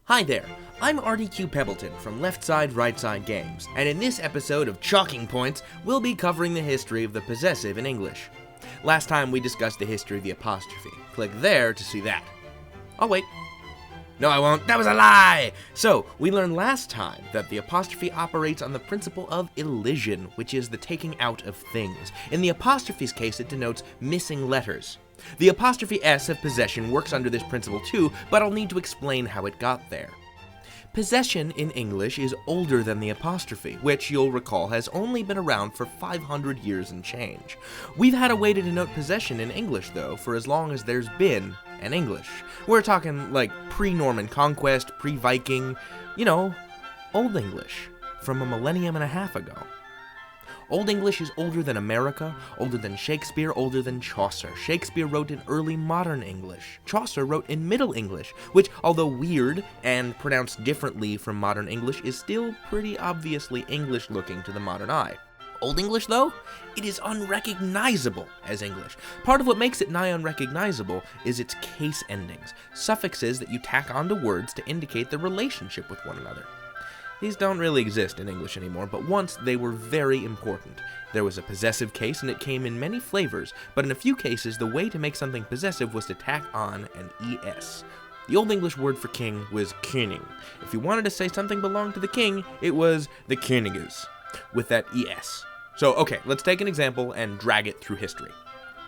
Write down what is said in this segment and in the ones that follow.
Hi there, I'm RDQ Pebbleton from LeftSide-RightSide Games, and in this episode of Chalking Points, we'll be covering the history of the possessive in English. Last time we discussed the history of the apostrophe. Click there to see that. I'll wait. No, I won't. That was a lie! So, we learned last time that the apostrophe operates on the principle of elision, which is the taking out of things. In the apostrophe's case, it denotes missing letters. The apostrophe S of possession works under this principle too, but I'll need to explain how it got there. Possession in English is older than the apostrophe, which you'll recall has only been around for 500 years and change. We've had a way to denote possession in English, though, for as long as there's been an English. We're talking like pre-Norman conquest, pre-Viking, Old English, from a millennium and a half ago. Old English is older than America, older than Shakespeare, older than Chaucer. Shakespeare wrote in early modern English. Chaucer wrote in Middle English, which, although weird and pronounced differently from modern English, is still pretty obviously English-looking to the modern eye. Old English, though, it is unrecognizable as English. Part of what makes it nigh unrecognizable is its case endings, suffixes that you tack onto words to indicate their relationship with one another. These don't really exist in English anymore, but once they were very important. There was a possessive case, and it came in many flavors, but in a few cases, the way to make something possessive was to tack on an ES. The Old English word for king was König. If you wanted to say something belonged to the king, it was the Königes, with that ES. So, okay, let's take an example and drag it through history.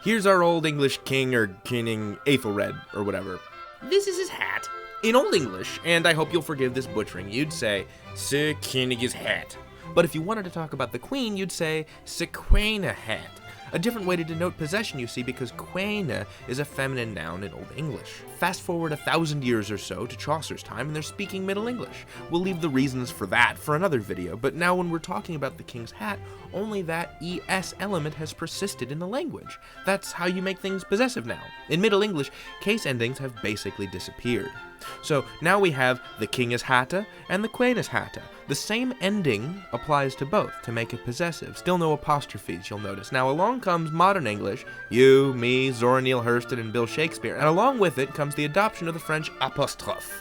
Here's our Old English king or König Aethelred, or whatever. This is his hat. In Old English, and I hope you'll forgive this butchering, you'd say, Sir Könige's hat. But if you wanted to talk about the queen, you'd say, Sir Quaina hat. A different way to denote possession, you see, because Quaina is a feminine noun in Old English. Fast forward 1,000 years or so to Chaucer's time, and they're speaking Middle English. We'll leave the reasons for that for another video, but now when we're talking about the king's hat, only that ES element has persisted in the language. That's how you make things possessive now. In Middle English, case endings have basically disappeared. So now we have the king is hatte and the queen is hatte. The same ending applies to both to make it possessive. Still no apostrophes, you'll notice. Now along comes modern English, you, me, Zora Neale Hurston, and Bill Shakespeare, and along with it comes the adoption of the French apostrophe.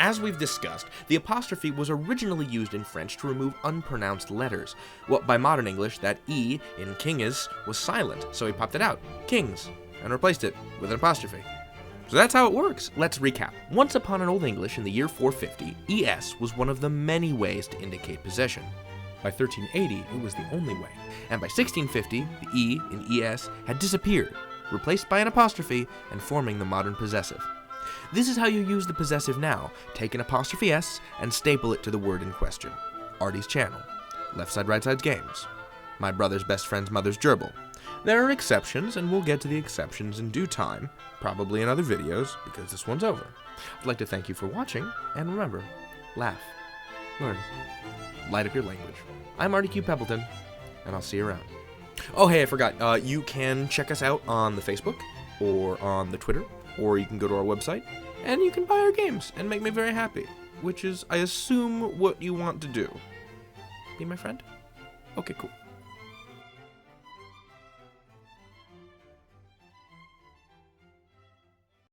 As we've discussed, the apostrophe was originally used in French to remove unpronounced letters. Well, by modern English, that E in kinges was silent, so he popped it out, kings, and replaced it with an apostrophe. So that's how it works. Let's recap. Once upon in Old English in the year 450, ES was one of the many ways to indicate possession. By 1380, it was the only way. And by 1650, the E in ES had disappeared, replaced by an apostrophe, and forming the modern possessive. This is how you use the possessive now. Take an apostrophe S and staple it to the word in question. Artie's channel. Left Side, Right Side's games. My brother's best friend's mother's gerbil. There are exceptions, and we'll get to the exceptions in due time, probably in other videos, because this one's over. I'd like to thank you for watching, and remember, laugh, learn, light up your language. I'm RDQ Pebbleton, and I'll see you around. Oh, hey, I forgot. You can check us out on the Facebook, or on the Twitter, or you can go to our website, and you can buy our games, and make me very happy, which is, I assume, what you want to do. Be my friend? Okay, cool.